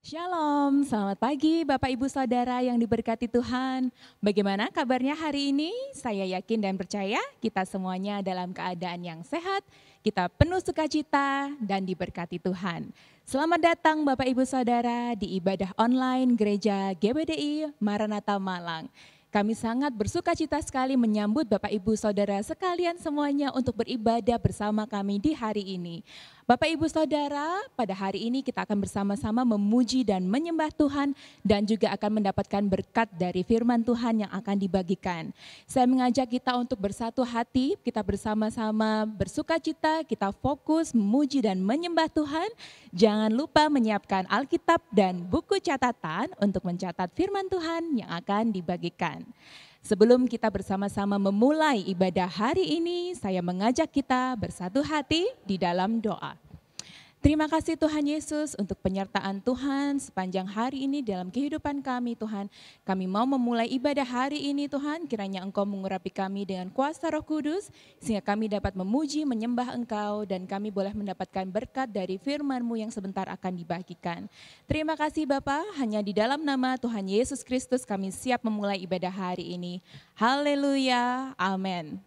Shalom, selamat pagi Bapak Ibu Saudara yang diberkati Tuhan. Bagaimana kabarnya hari ini? Saya yakin dan percaya kita semuanya dalam keadaan yang sehat, kita penuh sukacita dan diberkati Tuhan. Selamat datang Bapak Ibu Saudara di ibadah online Gereja GBDI Maranatha Malang. Kami sangat bersukacita sekali menyambut Bapak Ibu Saudara sekalian semuanya untuk beribadah bersama kami di hari ini. Bapak Ibu Saudara, pada hari ini kita akan bersama-sama memuji dan menyembah Tuhan dan juga akan mendapatkan berkat dari firman Tuhan yang akan dibagikan. Saya mengajak kita untuk bersatu hati, kita bersama-sama bersukacita, kita fokus memuji dan menyembah Tuhan. Jangan lupa menyiapkan Alkitab dan buku catatan untuk mencatat firman Tuhan yang akan dibagikan. Sebelum kita bersama-sama memulai ibadah hari ini, saya mengajak kita bersatu hati di dalam doa. Terima kasih Tuhan Yesus untuk penyertaan Tuhan sepanjang hari ini dalam kehidupan kami Tuhan. Kami mau memulai ibadah hari ini Tuhan, kiranya Engkau mengurapi kami dengan kuasa Roh Kudus, sehingga kami dapat memuji, menyembah Engkau, dan kami boleh mendapatkan berkat dari firman-Mu yang sebentar akan dibagikan. Terima kasih Bapa, hanya di dalam nama Tuhan Yesus Kristus kami siap memulai ibadah hari ini. Haleluya, amin.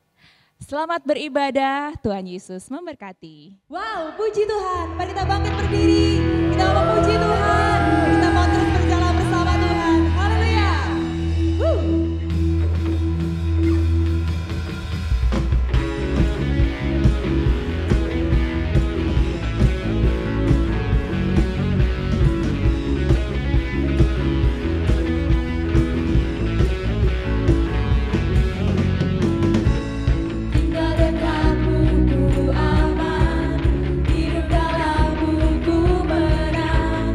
Selamat beribadah, Tuhan Yesus memberkati. Wow, puji Tuhan. Mari kita bangkit berdiri. Kita mau memuji Tuhan. Kita mau terus berjalan bersama Tuhan. Haleluya. Tinggal dekatmu ku aman, hidup dalammu ku menang.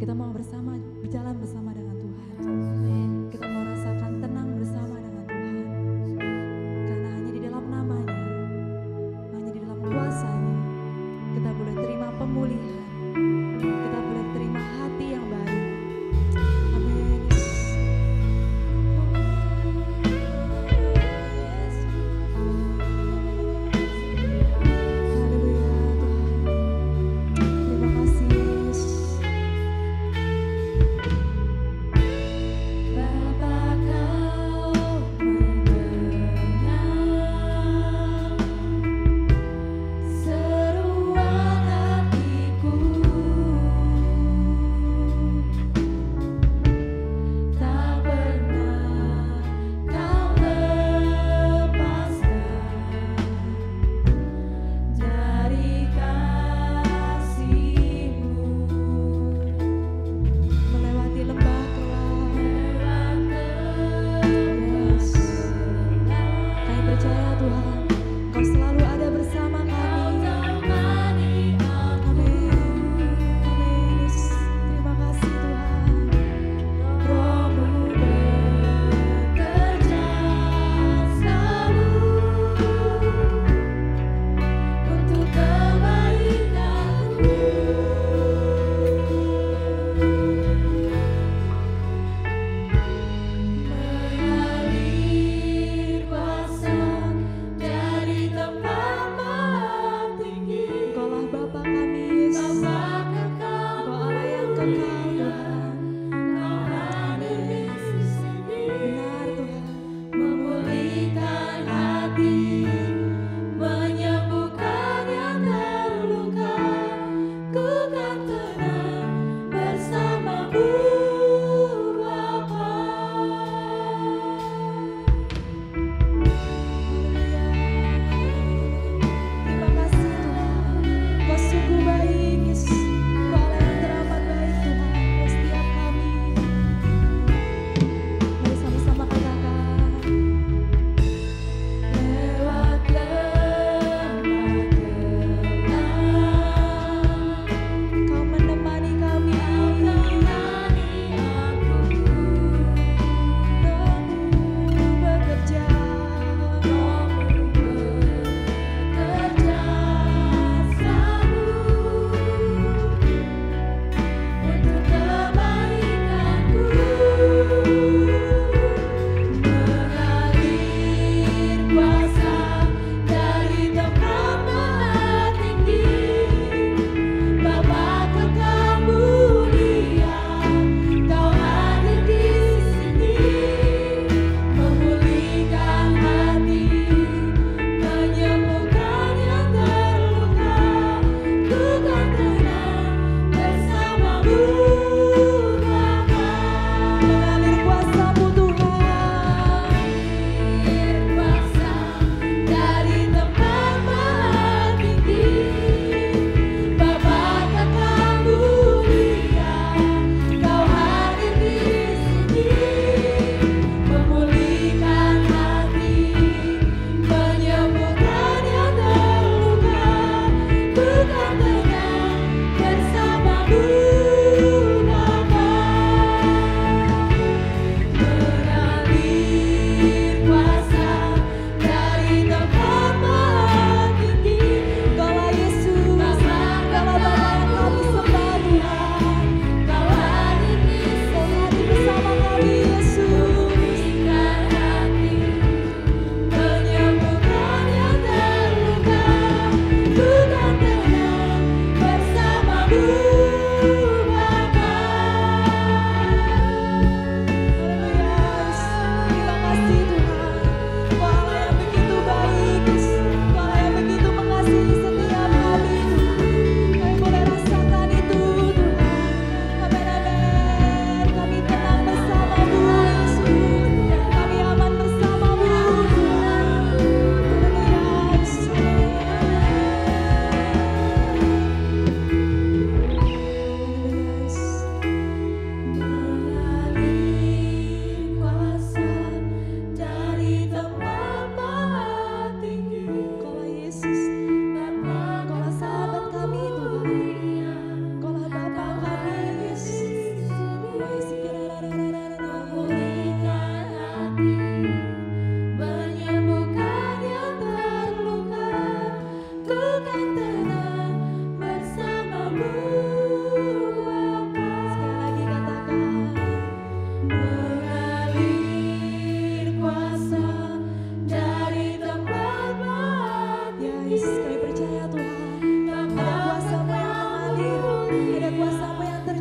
Kita mau berjalan bersama dengan Tuhan. Kita mau rasakan tenang bersama dengan Tuhan. Karena hanya di dalam namanya, hanya di dalam kuasanya, kita boleh terima pemulihan. Kita boleh terima hati yang baru. Amin. Kau sungguh baik, Yesus. Kau Allah yang teramat baik, Tuhan.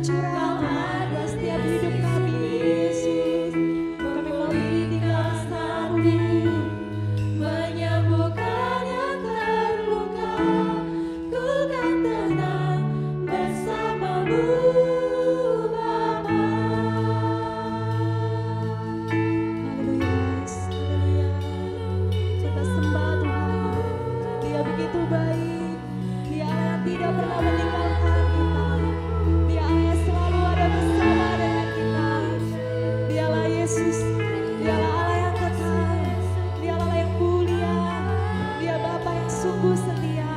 curahkan buat setiap hidup kami Yesus. Kami mau beri tinggal bersamamu, menyembuhkan yang terluka. Ku kan tenang bersamamu Bapa. Haleluya, haleluya. Kita sembah Tuhan. Dia begitu baik. Dia Allah yang tidak pernah meninggalkan kita. Dia Allah yang selalu ada bersama dengan kita. Dialah Yesus. Dialah Allah yang kekal. Dialah Allah yang mulia. Dia Bapa yang sungguh setia.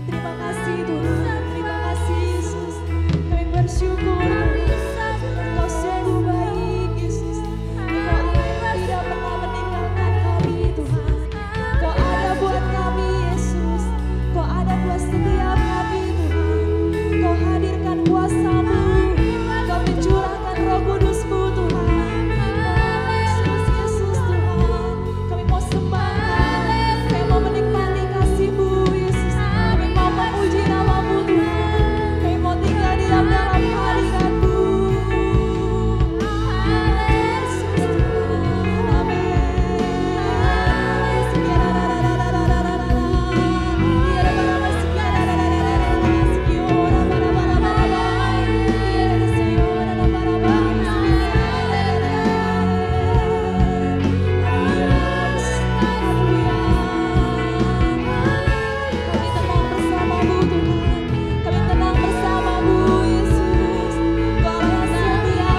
Terima kasih Tuhan. Terima kasih Yesus. Kami bersyukur. Engkau sungguh baik Yesus. Engkau Allah yang tidak pernah meninggalkan kami Tuhan. Kau ada buat kami Yesus. Kau ada buat setiap kami Tuhan. Kau hadirkan kuasa-Mu. Kau mencurahkan Roh Kudus-Mu Tuhan. Yesus, Yesus Tuhan. Kami mau sembah, kami mau menikmati kasih-Mu Yesus. Kami mau memuji nama-Mu Tuhan. Kami mau tinggal di dalam hadirat-Mu. Yesus Tuhan. Amin. Kami tenang bersama-Mu Tuhan. Kami tenang bersama-Mu Yesus. Kau Allah yang setia,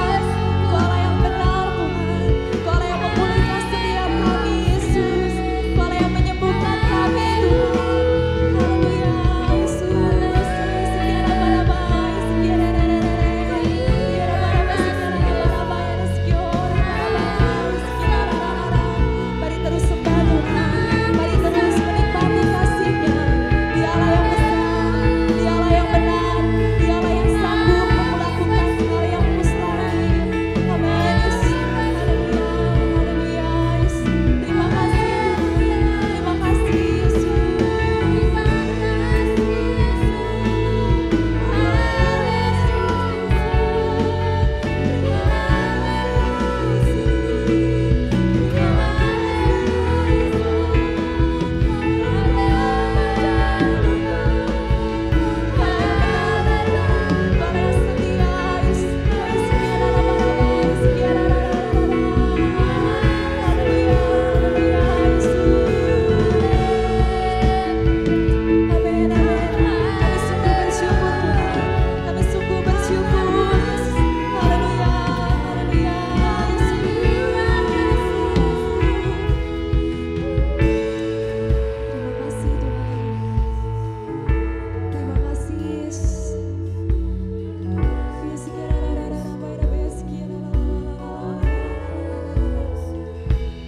Kau Allah yang benar Tuhan. Kau Allah yang memulihkan setiap kami Yesus. Kau Allah yang menyembuhkan kami Tuhan. Haleluya Yesus. Sekian apa-apa, sekian mari terus sembah Tuhan. Mari terus menikmati kasih-Nya. Dia Allah yang besar, Dia Allah yang benar, Dia Allah yang sanggup melakukan hal yang mustahil. Amin Yesus. Haleluya, haleluya Yesus. Terima kasih Tuhan. Terima kasih Yesus.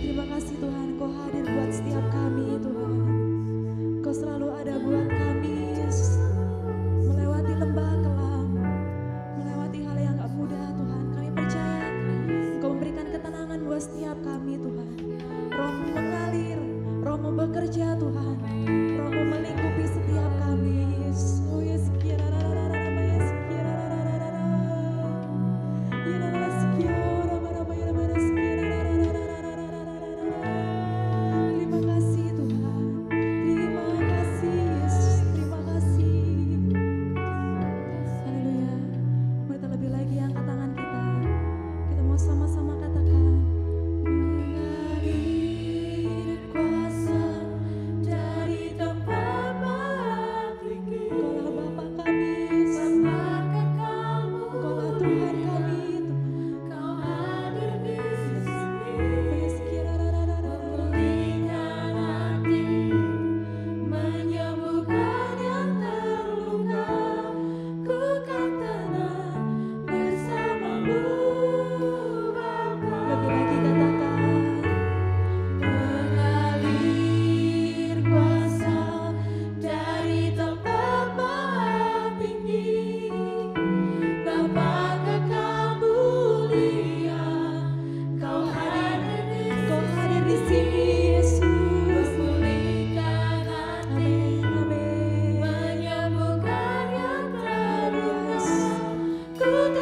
Terima kasih Tuhan, Kau hadir buat setiap kami Tuhan. Kau selalu ada buat kami Yesus. Melewati lembah kelam, melewati hal yang gak mudah Tuhan. Kami percaya Engkau memberikan ketenangan buat setiap kami Tuhan. Roh-Mu mengalir, Roh-Mu bekerja Tuhan. Roh-Mu melingkupi setiap kami Yesus. Oh Yesus, terima kasih Tuhan. Terima kasih Yesus. Terima kasih. Haleluya. Mari terlebih lagi angkat tangan kita. Kita mau sama-sama katakan. Mengalir kuasa dari tempat maha tinggi. Engkaulah Bapa kami Yesus. Engkaulah Tuhan kami. Kau hadir di sini. Pulihkan hati, menyembuhkan yang terluka. Ku kan tenang bersama-Mu Bapa. Lebih lagi katakan. Mengalir kuasa dari tempat maha tinggi. Bapa kekal mulia. Kau hadir di sini Yesus. Pulihkan hati, menyembuhkan yang terluka. Ku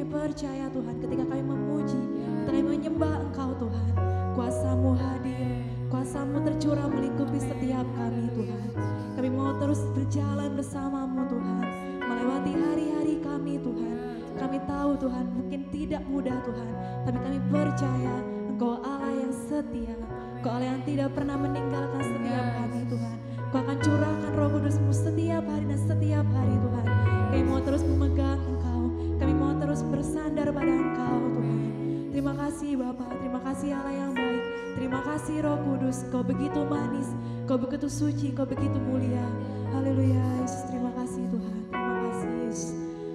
kami percaya Tuhan, ketika kami memuji, ketika kami menyembah Engkau Tuhan, kuasa-Mu hadir, kuasa-Mu tercurah melingkupi setiap kami Tuhan. Kami mau terus berjalan bersama-Mu Tuhan, melewati hari-hari kami Tuhan. Kami tahu Tuhan mungkin tidak mudah Tuhan, tapi kami percaya Engkau Allah yang setia, Engkau Allah yang tidak pernah meninggalkan setiap kami Tuhan. Engkau akan curahkan Roh Kudus-Mu setiap hari dan setiap hari Tuhan. Kami mau terus memegang Engkau, kami mau terus bersandar pada Engkau Tuhan. Terima kasih Bapa, terima kasih Allah yang baik, terima kasih Roh Kudus, Kau begitu manis, Kau begitu suci, Kau begitu mulia. Haleluya Yesus, terima kasih Tuhan, terima kasih Yesus.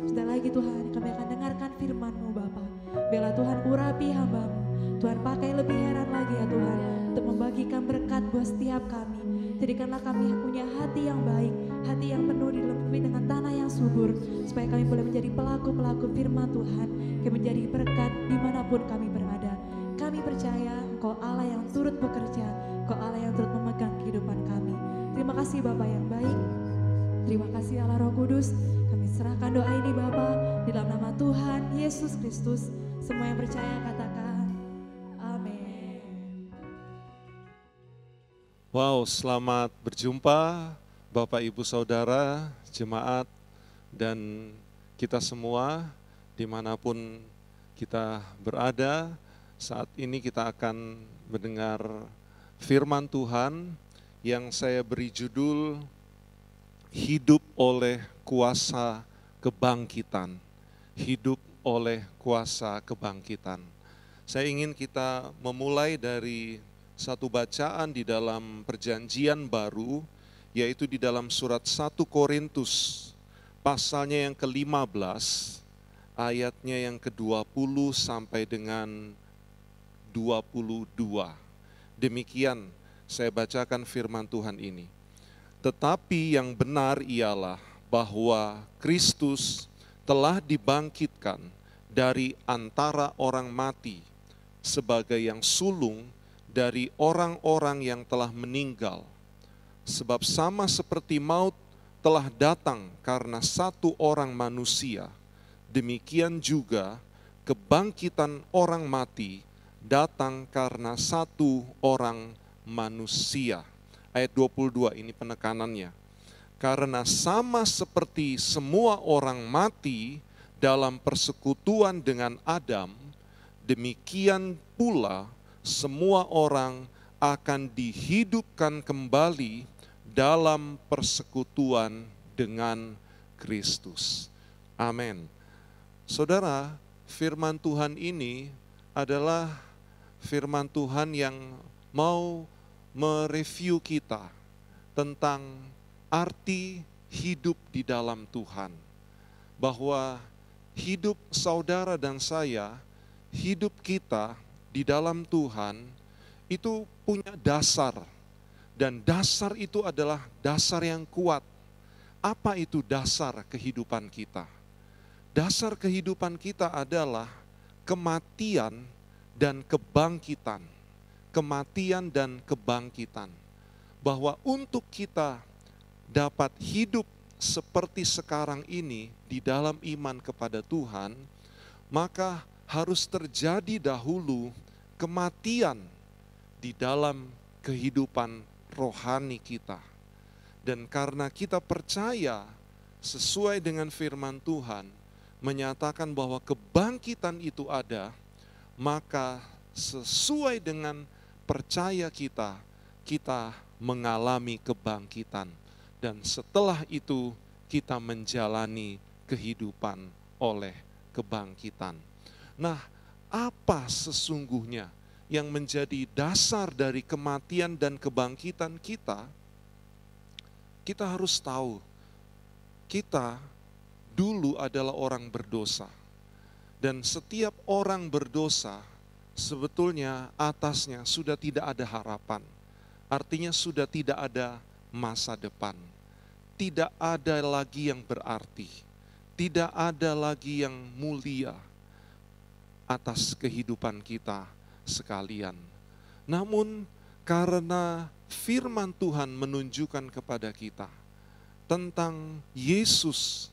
Sudah lagi Tuhan, kami akan dengarkan firman-Mu Bapa. Biarlah Tuhan urapi hamba-Mu, Tuhan pakai lebih heran lagi ya Tuhan, untuk membagikan berkat buat setiap kami. Jadikanlah kami punya hati yang baik, hati yang penuh dilengkapi dengan tanah yang subur, supaya kami boleh menjadi pelaku-pelaku firman Tuhan, kami menjadi berkat dimanapun kami berada. Kami percaya Engkau Allah yang turut bekerja, Engkau Allah yang turut memegang kehidupan kami. Terima kasih Bapa yang baik, terima kasih Allah Roh Kudus. Kami serahkan doa ini Bapa di dalam nama Tuhan Yesus Kristus. Semua yang percaya katakan amin. Wow, selamat berjumpa Bapak Ibu Saudara, jemaat, dan kita semua dimanapun kita berada. Saat ini kita akan mendengar firman Tuhan yang saya beri judul Hidup oleh Kuasa Kebangkitan. Hidup oleh Kuasa Kebangkitan. Saya ingin kita memulai dari satu bacaan di dalam Perjanjian Baru, yaitu di dalam surat 1 Korintus, pasalnya yang ke-15, ayatnya yang ke-20 sampai dengan 22. Demikian saya bacakan firman Tuhan ini. Tetapi yang benar ialah bahwa Kristus telah dibangkitkan dari antara orang mati sebagai yang sulung dari orang-orang yang telah meninggal. Sebab sama seperti maut telah datang karena satu orang manusia, demikian juga kebangkitan orang mati datang karena satu orang manusia. Ayat 22 ini penekanannya. Karena sama seperti semua orang mati dalam persekutuan dengan Adam, demikian pula semua orang akan dihidupkan kembali dalam persekutuan dengan Kristus. Amin. Saudara, firman Tuhan ini adalah firman Tuhan yang mau mereview kita tentang arti hidup di dalam Tuhan. Bahwa hidup saudara dan saya, hidup kita di dalam Tuhan itu punya dasar, dan dasar itu adalah dasar yang kuat. Apa itu dasar kehidupan kita? Dasar kehidupan kita adalah kematian dan kebangkitan. Kematian dan kebangkitan. Bahwa untuk kita dapat hidup seperti sekarang ini di dalam iman kepada Tuhan, maka harus terjadi dahulu kematian di dalam kehidupan rohani kita. Dan karena kita percaya sesuai dengan firman Tuhan, menyatakan bahwa kebangkitan itu ada, maka sesuai dengan percaya kita, kita mengalami kebangkitan. Dan setelah itu kita menjalani kehidupan oleh kebangkitan. Nah, apa sesungguhnya yang menjadi dasar dari kematian dan kebangkitan kita? Kita harus tahu, kita dulu adalah orang berdosa. Dan setiap orang berdosa, sebetulnya atasnya sudah tidak ada harapan. Artinya sudah tidak ada masa depan. Tidak ada lagi yang berarti. Tidak ada lagi yang mulia atas kehidupan kita sekalian. Namun karena firman Tuhan menunjukkan kepada kita tentang Yesus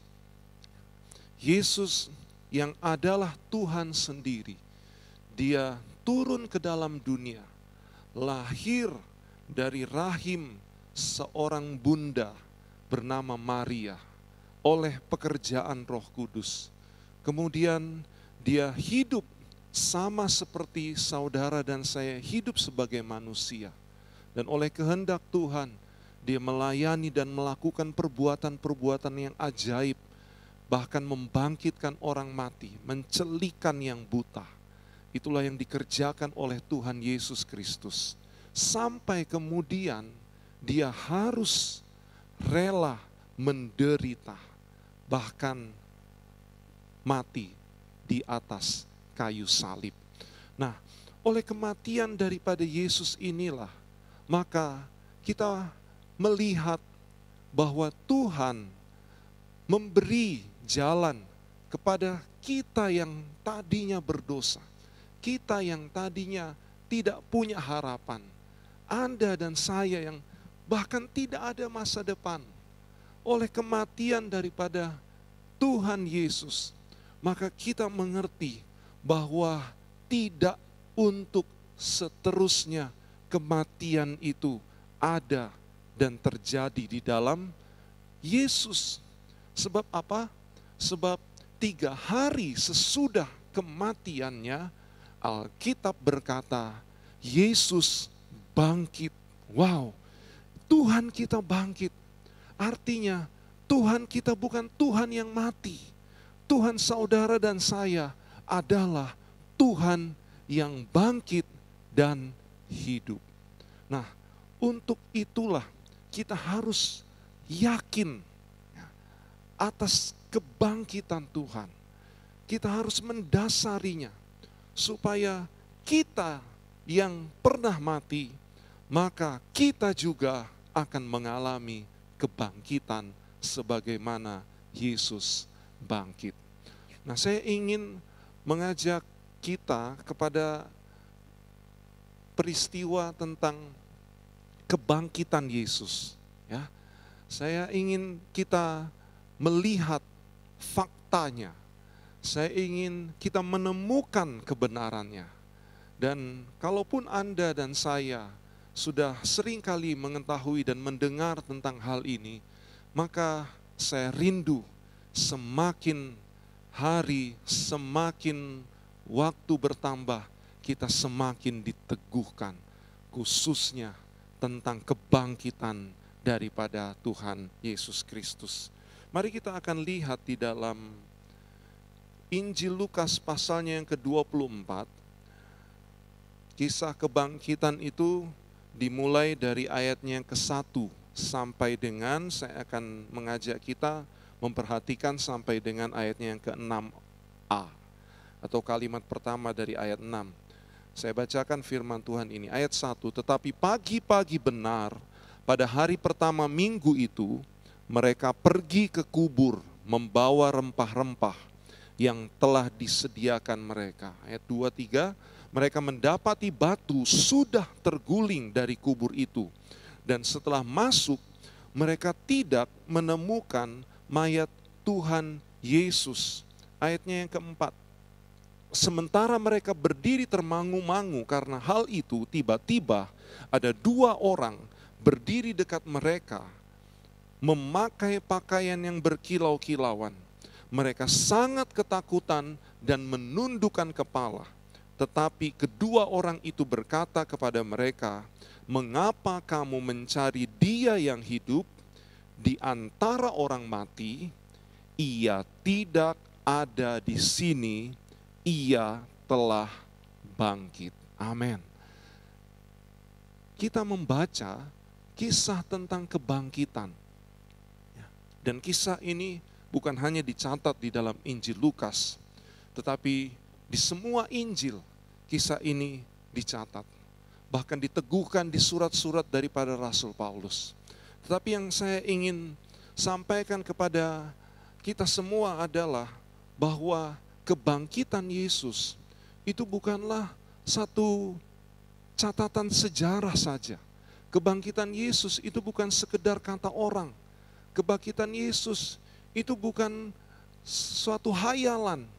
yang adalah Tuhan sendiri, dia turun ke dalam dunia, lahir dari rahim seorang bunda bernama Maria oleh pekerjaan Roh Kudus. Kemudian dia hidup sama seperti saudara dan saya hidup sebagai manusia. Dan oleh kehendak Tuhan, dia melayani dan melakukan perbuatan-perbuatan yang ajaib, bahkan membangkitkan orang mati, mencelikan yang buta. Itulah yang dikerjakan oleh Tuhan Yesus Kristus. Sampai kemudian dia harus rela menderita, bahkan mati di atas kayu salib. Nah, oleh kematian daripada Yesus inilah, maka kita melihat bahwa Tuhan memberi jalan kepada kita yang tadinya berdosa, kita yang tadinya tidak punya harapan, Anda dan saya yang bahkan tidak ada masa depan. Oleh kematian daripada Tuhan Yesus, maka kita mengerti bahwa tidak untuk seterusnya kematian itu ada dan terjadi di dalam Yesus. Sebab apa? Sebab 3 hari sesudah kematiannya, Alkitab berkata, Yesus bangkit. Wow, Tuhan kita bangkit. Artinya Tuhan kita bukan Tuhan yang mati. Tuhan saudara dan saya adalah Tuhan yang bangkit dan hidup. Nah, untuk itulah kita harus yakin atas kebangkitan Tuhan. Kita harus mendasarinya supaya kita yang pernah mati, maka kita juga akan mengalami kebangkitan sebagaimana Yesus bangkit. Nah, saya ingin mengajak kita kepada peristiwa tentang kebangkitan Yesus. Ya, saya ingin kita melihat faktanya. Saya ingin kita menemukan kebenarannya. Dan kalaupun Anda dan saya sudah seringkali mengetahui dan mendengar tentang hal ini, maka saya rindu semakin hari, semakin waktu bertambah, kita semakin diteguhkan, khususnya tentang kebangkitan daripada Tuhan Yesus Kristus. Mari kita akan lihat di dalam Injil Lukas pasalnya yang ke-24. Kisah kebangkitan itu dimulai dari ayatnya yang ke-1 sampai dengan, saya akan mengajak kita memperhatikan sampai dengan ayatnya yang ke-6a, atau kalimat pertama dari ayat 6. Saya bacakan firman Tuhan ini, ayat 1, tetapi pagi-pagi benar pada hari pertama minggu itu, mereka pergi ke kubur membawa rempah-rempah yang telah disediakan mereka. Ayat 2-3, mereka mendapati batu sudah terguling dari kubur itu. Dan setelah masuk, mereka tidak menemukan mayat Tuhan Yesus. Ayatnya yang keempat, sementara mereka berdiri termangu-mangu karena hal itu, tiba-tiba ada 2 orang berdiri dekat mereka, memakai pakaian yang berkilau-kilauan. Mereka sangat ketakutan dan menundukkan kepala. Tetapi kedua orang itu berkata kepada mereka, mengapa kamu mencari Dia yang hidup di antara orang mati? Ia tidak ada di sini, Ia telah bangkit. Amin. Kita membaca kisah tentang kebangkitan. Dan kisah ini bukan hanya dicatat di dalam Injil Lukas, tetapi di semua Injil kisah ini dicatat. Bahkan diteguhkan di surat-surat daripada Rasul Paulus. Tetapi yang saya ingin sampaikan kepada kita semua adalah bahwa kebangkitan Yesus itu bukanlah satu catatan sejarah saja. Kebangkitan Yesus itu bukan sekedar kata orang. Kebangkitan Yesus itu bukan suatu hayalan,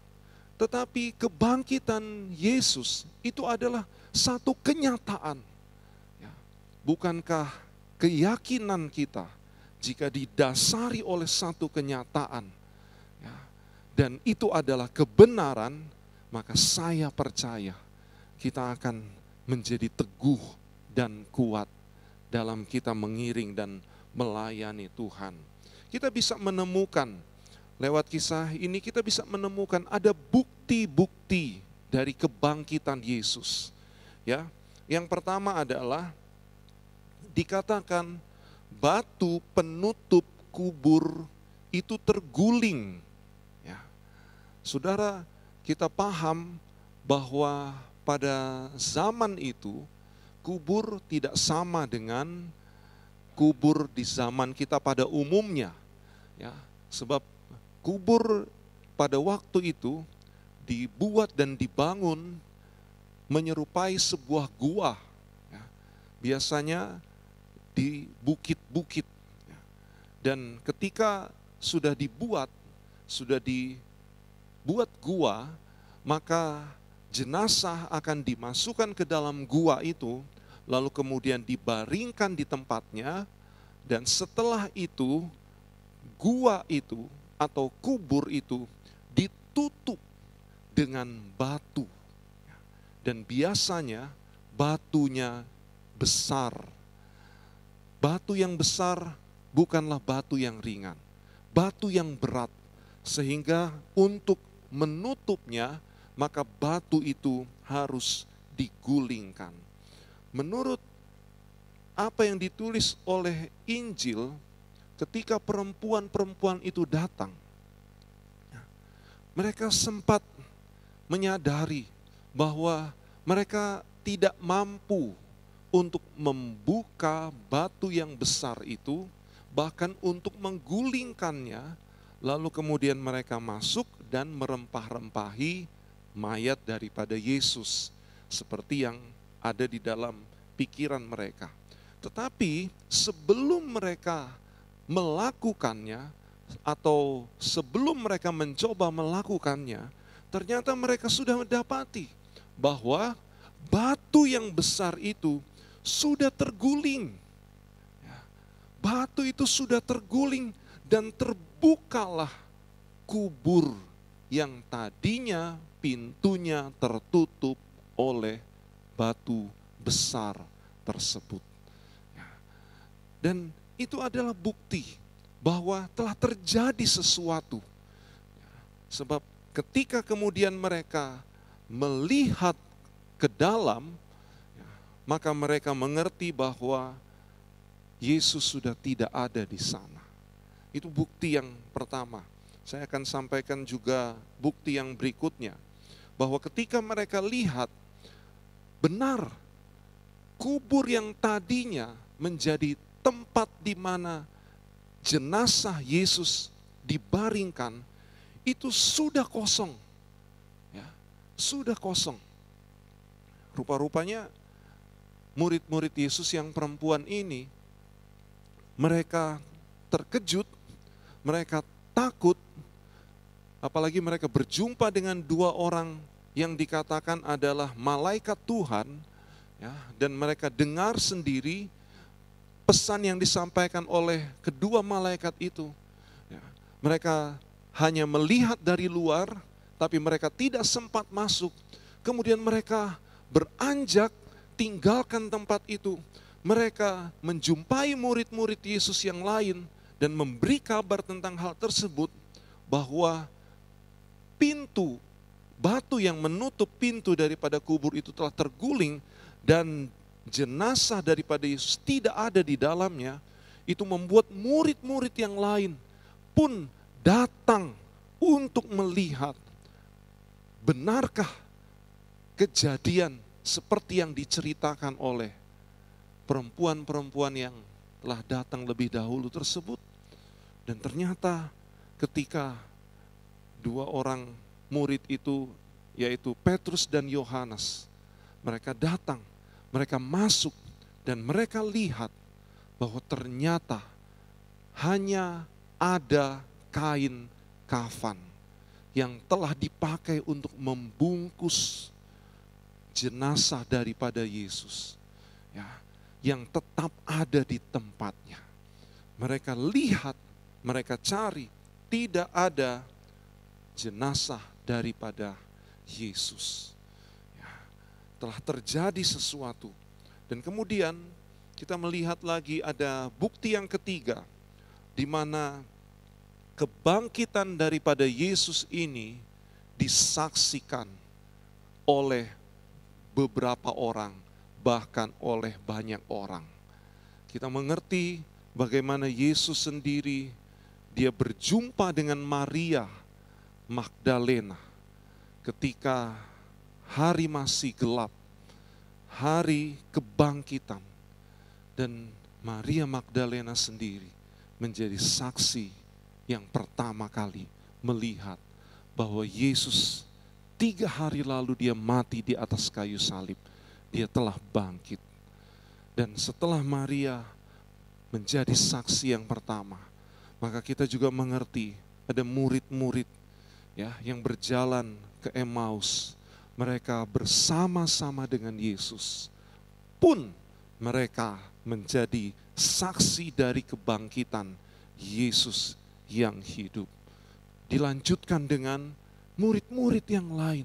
Tetapi kebangkitan Yesus itu adalah satu kenyataan. Ya, bukankah keyakinan kita jika didasari oleh satu kenyataan, ya, dan itu adalah kebenaran, maka saya percaya kita akan menjadi teguh dan kuat dalam kita mengiring dan melayani Tuhan. Kita bisa menemukan, lewat kisah ini kita bisa menemukan ada bukti-bukti dari kebangkitan Yesus. Ya, yang pertama adalah dikatakan batu penutup kubur itu terguling. Ya. Saudara, kita paham bahwa pada zaman itu kubur tidak sama dengan kubur di zaman kita pada umumnya. Ya, sebab kubur pada waktu itu dibuat dan dibangun menyerupai sebuah gua. Ya, biasanya di bukit-bukit. Ya. Dan ketika sudah dibuat gua, maka jenazah akan dimasukkan ke dalam gua itu, lalu kemudian dibaringkan di tempatnya, dan setelah itu gua itu atau kubur itu ditutup dengan batu. Dan biasanya batunya besar. Batu yang besar bukanlah batu yang ringan, batu yang berat, sehingga untuk menutupnya maka batu itu harus digulingkan. Menurut apa yang ditulis oleh Injil, ketika perempuan-perempuan itu datang, mereka sempat menyadari bahwa mereka tidak mampu untuk membuka batu yang besar itu, bahkan untuk menggulingkannya, lalu kemudian mereka masuk dan merempah-rempahi mayat daripada Yesus, seperti yang ada di dalam pikiran mereka. Tetapi sebelum mereka melakukannya, atau sebelum mereka mencoba melakukannya, ternyata mereka sudah mendapati bahwa batu yang besar itu sudah terguling. Batu itu sudah terguling dan terbukalah kubur yang tadinya pintunya tertutup oleh batu besar tersebut. Dan itu adalah bukti bahwa telah terjadi sesuatu. Sebab ketika kemudian mereka melihat ke dalam, maka mereka mengerti bahwa Yesus sudah tidak ada di sana. Itu bukti yang pertama. Saya akan sampaikan juga bukti yang berikutnya. Bahwa ketika mereka lihat, benar, kubur yang tadinya menjadi tempat di mana jenazah Yesus dibaringkan, itu sudah kosong. Ya, sudah kosong. Rupa-rupanya murid-murid Yesus yang perempuan ini, mereka terkejut, mereka takut, apalagi mereka berjumpa dengan dua orang yang dikatakan adalah malaikat Tuhan, ya, dan mereka dengar sendiri pesan yang disampaikan oleh kedua malaikat itu. Ya, mereka hanya melihat dari luar, tapi mereka tidak sempat masuk. Kemudian mereka beranjak tinggalkan tempat itu. Mereka menjumpai murid-murid Yesus yang lain dan memberi kabar tentang hal tersebut, bahwa pintu, batu yang menutup pintu daripada kubur itu telah terguling dan jenazah daripada Yesus tidak ada di dalamnya. Itu membuat murid-murid yang lain pun datang untuk melihat, benarkah kejadian seperti yang diceritakan oleh perempuan-perempuan yang telah datang lebih dahulu tersebut. Dan ternyata ketika dua orang murid itu, yaitu Petrus dan Yohanes, mereka datang, mereka masuk, dan mereka lihat bahwa ternyata hanya ada kain kafan yang telah dipakai untuk membungkus jenazah daripada Yesus, ya, yang tetap ada di tempatnya. Mereka lihat, mereka cari, tidak ada jenazah daripada Yesus. Ya, telah terjadi sesuatu. Dan kemudian kita melihat lagi ada bukti yang ketiga, di mana kebangkitan daripada Yesus ini disaksikan oleh beberapa orang, bahkan oleh banyak orang. Kita mengerti bagaimana Yesus sendiri, dia berjumpa dengan Maria Magdalena ketika hari masih gelap, hari kebangkitan. Dan Maria Magdalena sendiri menjadi saksi yang pertama kali melihat bahwa Yesus 3 hari lalu dia mati di atas kayu salib. Dia telah bangkit. Dan setelah Maria menjadi saksi yang pertama, maka kita juga mengerti ada murid-murid, ya, yang berjalan ke Emmaus. Mereka bersama-sama dengan Yesus. Pun mereka menjadi saksi dari kebangkitan Yesus yang hidup. Dilanjutkan dengan murid-murid yang lain.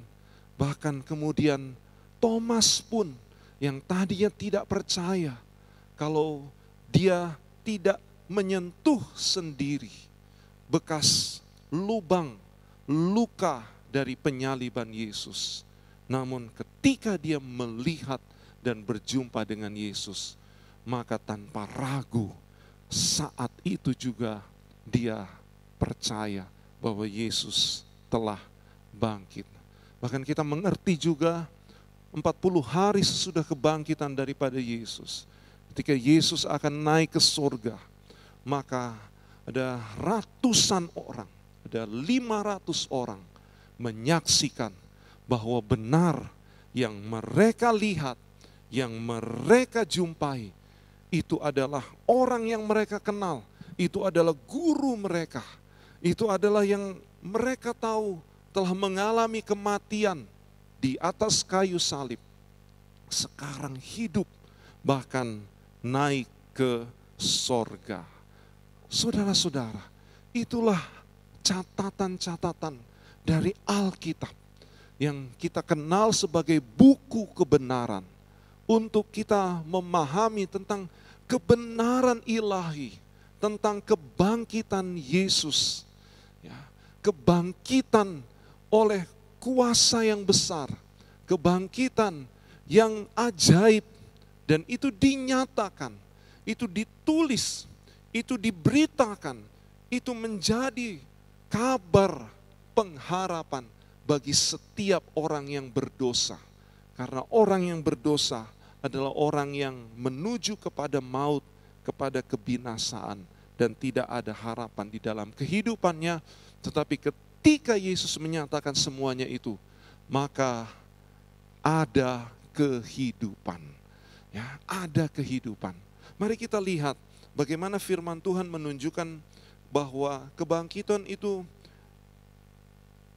Bahkan kemudian Thomas pun yang tadinya tidak percaya kalau dia tidak menyentuh sendiri bekas lubang luka dari penyaliban Yesus. Namun ketika dia melihat dan berjumpa dengan Yesus, maka tanpa ragu saat itu juga dia percaya bahwa Yesus telah bangkit. Bahkan kita mengerti juga 40 hari sesudah kebangkitan daripada Yesus, ketika Yesus akan naik ke surga, maka ada ratusan orang, ada 500 orang menyaksikan bahwa benar yang mereka lihat, yang mereka jumpai, itu adalah orang yang mereka kenal, itu adalah guru mereka, itu adalah yang mereka tahu telah mengalami kematian di atas kayu salib. Sekarang hidup, bahkan naik ke sorga. Saudara-saudara, itulah catatan-catatan dari Alkitab yang kita kenal sebagai buku kebenaran, untuk kita memahami tentang kebenaran ilahi, tentang kebangkitan Yesus, ya, kebangkitan oleh kuasa yang besar, kebangkitan yang ajaib, dan itu dinyatakan, itu ditulis, itu diberitakan, itu menjadi kabar pengharapan bagi setiap orang yang berdosa. Karena orang yang berdosa adalah orang yang menuju kepada maut, kepada kebinasaan, dan tidak ada harapan di dalam kehidupannya. Tetapi ketika Yesus menyatakan semuanya itu, maka ada kehidupan. Ya, ada kehidupan. Mari kita lihat bagaimana firman Tuhan menunjukkan bahwa kebangkitan itu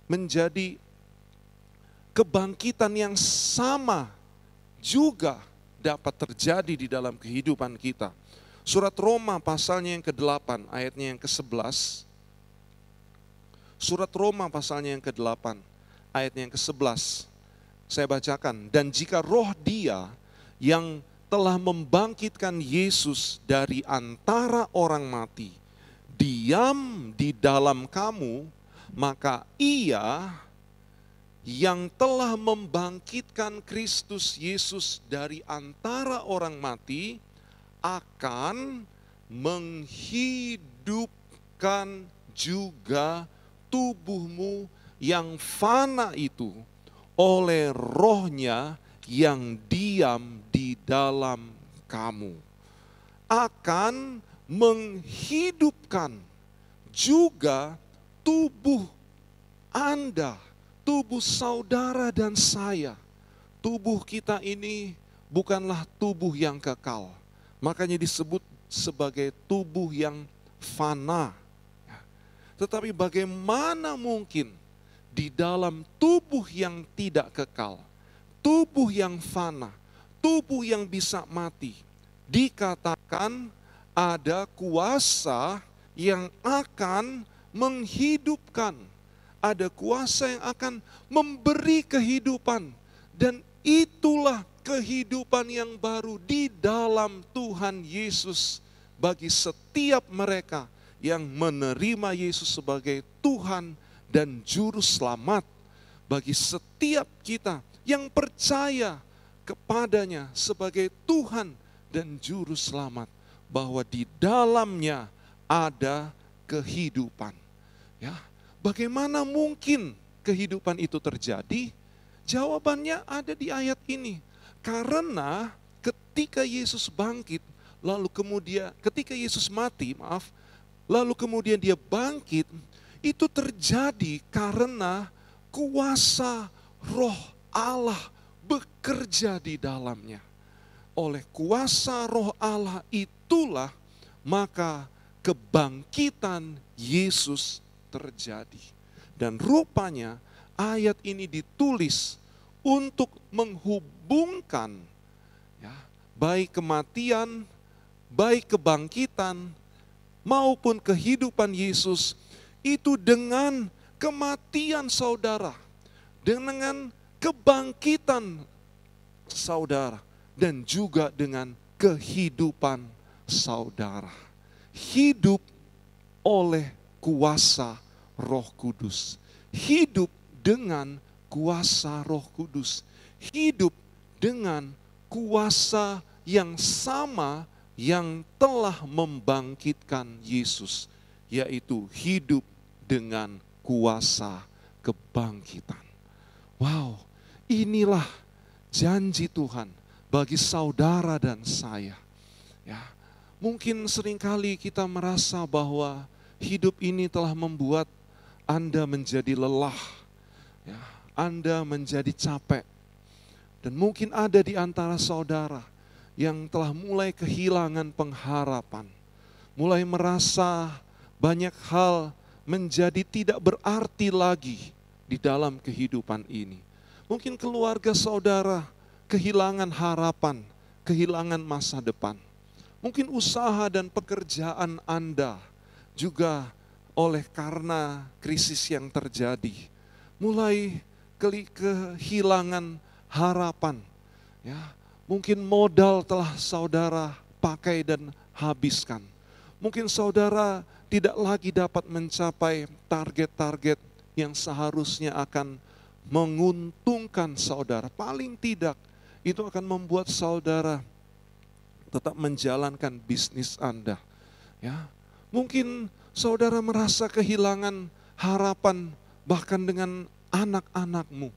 menjadi kebangkitan yang sama juga dapat terjadi di dalam kehidupan kita. Surat Roma pasalnya yang ke-8 ayatnya yang ke-11. Surat Roma pasalnya yang ke-8 ayatnya yang ke-11. Saya bacakan, dan jika roh Dia yang telah membangkitkan Yesus dari antara orang mati diam di dalam kamu, maka Ia yang telah membangkitkan Kristus Yesus dari antara orang mati akan menghidupkan juga tubuhmu yang fana itu oleh rohnya yang diam di dalam kamu. Akan menghidupkan juga tubuh Anda, tubuh saudara dan saya. Tubuh kita ini bukanlah tubuh yang kekal. Makanya disebut sebagai tubuh yang fana. Tetapi bagaimana mungkin di dalam tubuh yang tidak kekal, tubuh yang fana, tubuh yang bisa mati. Dikatakan ada kuasa yang akan menghidupkan, ada kuasa yang akan memberi kehidupan, dan itulah kehidupan yang baru di dalam Tuhan Yesus bagi setiap mereka yang menerima Yesus sebagai Tuhan dan Juru Selamat, bagi setiap kita yang percaya kepadanya sebagai Tuhan dan Juru Selamat, bahwa di dalamnya ada kehidupan. Ya, bagaimana mungkin kehidupan itu terjadi? Jawabannya ada di ayat ini. Karena ketika Yesus bangkit, lalu kemudian ketika Yesus mati, lalu kemudian dia bangkit, itu terjadi karena kuasa Roh Allah bekerja di dalamnya. Oleh kuasa Roh Allah itulah maka kebangkitan Yesus terjadi. Dan rupanya ayat ini ditulis untuk menghubungkan ya, baik kematian, baik kebangkitan, maupun kehidupan Yesus itu dengan kematian saudara, dengan kebangkitan saudara, dan juga dengan kehidupan saudara. Hidup oleh kuasa Roh Kudus. Hidup dengan kuasa Roh Kudus. Hidup dengan kuasa yang sama yang telah membangkitkan Yesus, yaitu hidup dengan kuasa kebangkitan. Wow, inilah janji Tuhan bagi saudara dan saya. Ya, mungkin seringkali kita merasa bahwa hidup ini telah membuat Anda menjadi lelah, ya, Anda menjadi capek. Dan mungkin ada di antara saudara yang telah mulai kehilangan pengharapan, mulai merasa banyak hal menjadi tidak berarti lagi di dalam kehidupan ini. Mungkin keluarga saudara kehilangan harapan, kehilangan masa depan. Mungkin usaha dan pekerjaan Anda juga oleh karena krisis yang terjadi, mulai kehilangan harapan. Ya, mungkin modal telah saudara pakai dan habiskan. Mungkin saudara tidak lagi dapat mencapai target-target yang seharusnya akan menguntungkan saudara. Paling tidak itu akan membuat saudara tetap menjalankan bisnis Anda. Ya, mungkin saudara merasa kehilangan harapan bahkan dengan anak-anakmu,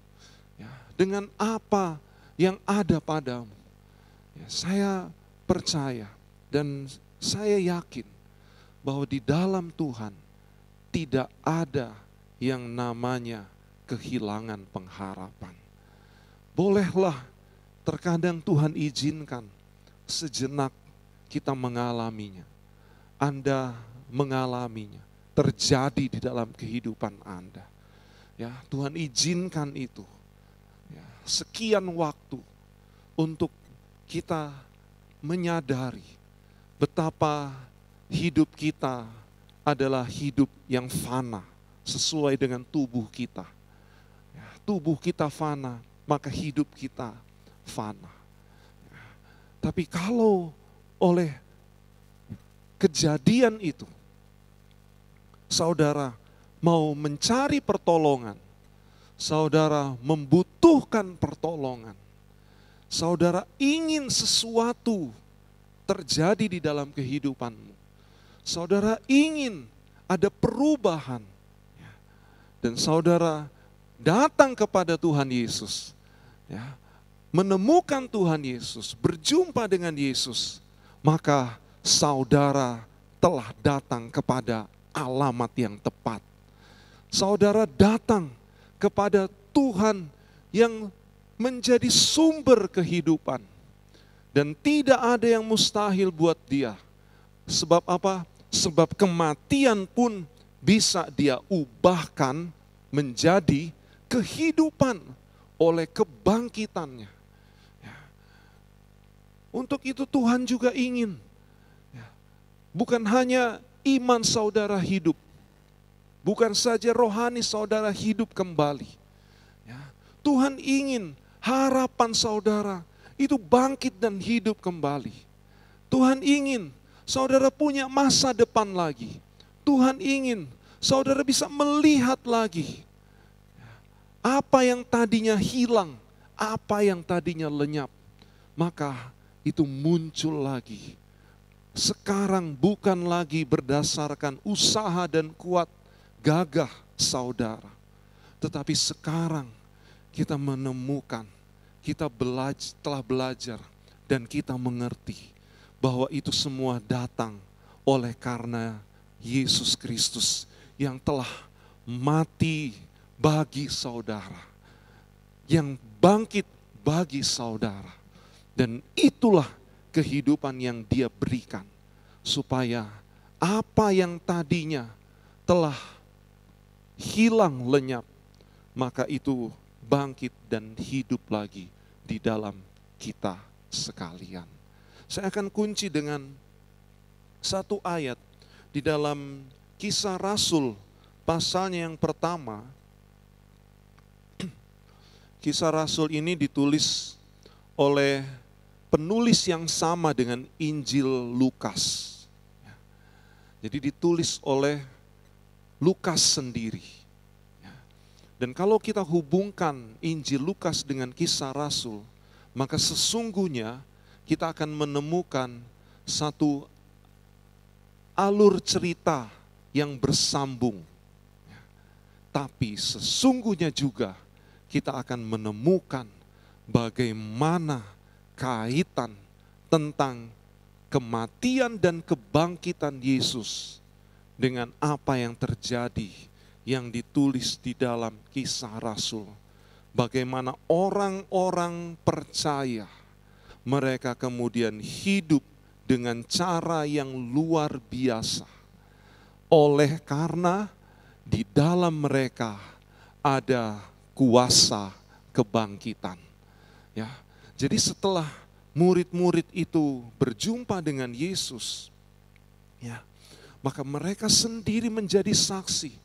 ya, dengan apa yang ada padamu. Ya, saya percaya dan saya yakin bahwa di dalam Tuhan tidak ada yang namanya kehilangan pengharapan. Bolehlah terkadang Tuhan izinkan sejenak kita mengalaminya. Anda mengalaminya, terjadi di dalam kehidupan Anda. Ya, Tuhan izinkan itu. Ya, sekian waktu untuk kita menyadari betapa hidup kita adalah hidup yang fana sesuai dengan tubuh kita. Ya, tubuh kita fana, maka hidup kita fana. Ya, tapi kalau oleh kejadian itu saudara mau mencari pertolongan, saudara membutuhkan pertolongan, saudara ingin sesuatu terjadi di dalam kehidupanmu, saudara ingin ada perubahan, dan saudara datang kepada Tuhan Yesus, ya, menemukan Tuhan Yesus, berjumpa dengan Yesus, maka saudara telah datang kepada alamat yang tepat. Saudara datang kepada Tuhan yang menjadi sumber kehidupan. Dan tidak ada yang mustahil buat dia. Sebab apa? Sebab kematian pun bisa dia ubahkan menjadi kehidupan oleh kebangkitannya. Ya. Untuk itu Tuhan juga ingin, ya, bukan hanya iman saudara hidup, bukan saja rohani saudara hidup kembali. Ya. Tuhan ingin harapan saudara itu bangkit dan hidup kembali. Tuhan ingin saudara punya masa depan lagi. Tuhan ingin saudara bisa melihat lagi apa yang tadinya hilang, apa yang tadinya lenyap, maka itu muncul lagi. Sekarang bukan lagi berdasarkan usaha dan kuat gagah saudara, tetapi sekarang kita menemukan, kita telah belajar dan kita mengerti bahwa itu semua datang oleh karena Yesus Kristus yang telah mati bagi saudara, yang bangkit bagi saudara. Dan itulah kehidupan yang Dia berikan, supaya apa yang tadinya telah hilang lenyap, maka itu bangkit dan hidup lagi di dalam kita sekalian. Saya akan kunci dengan satu ayat di dalam Kisah Rasul pasalnya yang pertama. Kisah Rasul ini ditulis oleh penulis yang sama dengan Injil Lukas. Jadi ditulis oleh Lukas sendiri. Dan kalau kita hubungkan Injil Lukas dengan Kisah Rasul, maka sesungguhnya kita akan menemukan satu alur cerita yang bersambung. Tapi sesungguhnya juga kita akan menemukan bagaimana kaitan tentang kematian dan kebangkitan Yesus dengan apa yang terjadi yang ditulis di dalam Kisah Rasul. Bagaimana orang-orang percaya, mereka kemudian hidup dengan cara yang luar biasa. Oleh karena di dalam mereka ada kuasa kebangkitan. Ya, jadi setelah murid-murid itu berjumpa dengan Yesus, ya, maka mereka sendiri menjadi saksi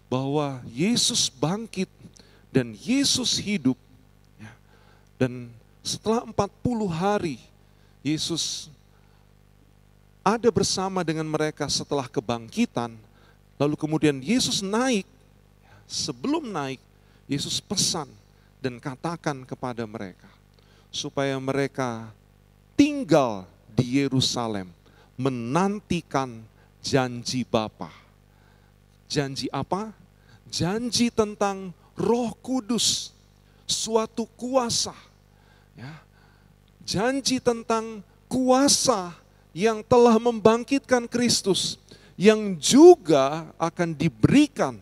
bahwa Yesus bangkit dan Yesus hidup. Ya, dan setelah 40 hari Yesus ada bersama dengan mereka setelah kebangkitan. Lalu kemudian Yesus naik. Sebelum naik, Yesus pesan dan katakan kepada mereka supaya mereka tinggal di Yerusalem menantikan janji Bapa. Janji apa? Janji tentang Roh Kudus, suatu kuasa. Ya. Janji tentang kuasa yang telah membangkitkan Kristus, yang juga akan diberikan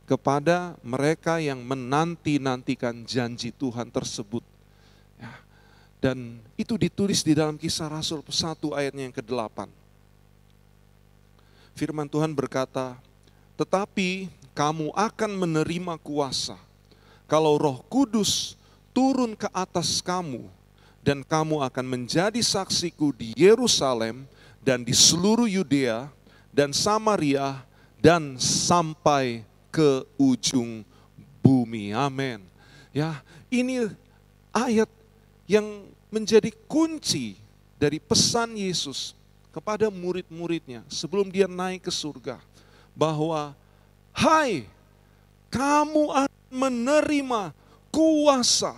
kepada mereka yang menanti-nantikan janji Tuhan tersebut. Ya. Dan itu ditulis di dalam Kisah Rasul 1 ayatnya yang ke-8. Firman Tuhan berkata, "Tetapi kamu akan menerima kuasa kalau Roh Kudus turun ke atas kamu, dan kamu akan menjadi saksiku di Yerusalem dan di seluruh Yudea dan Samaria dan sampai ke ujung bumi." Amin. Ya, ini ayat yang menjadi kunci dari pesan Yesus kepada murid-muridnya sebelum dia naik ke surga, bahwa hai, kamu akan menerima kuasa.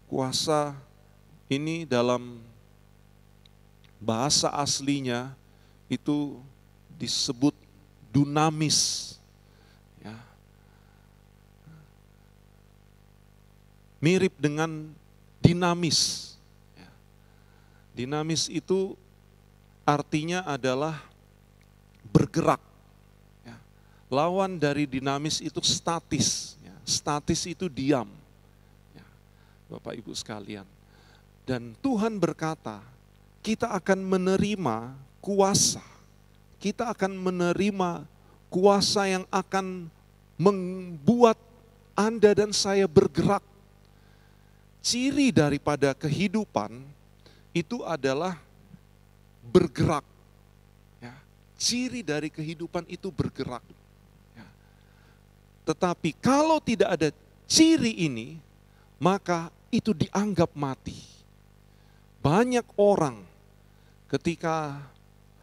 Kuasa ini dalam bahasa aslinya itu disebut dunamis. Ya. Mirip dengan dinamis. Ya. Dinamis itu artinya adalah bergerak. Ya. Lawan dari dinamis itu statis. Ya. Statis itu diam. Bapak Ibu sekalian. Dan Tuhan berkata, kita akan menerima kuasa. Kita akan menerima kuasa yang akan membuat Anda dan saya bergerak. Ciri daripada kehidupan itu adalah bergerak. Ya, ciri dari kehidupan itu bergerak. Ya. Tetapi kalau tidak ada ciri ini, maka itu dianggap mati. Banyak orang ketika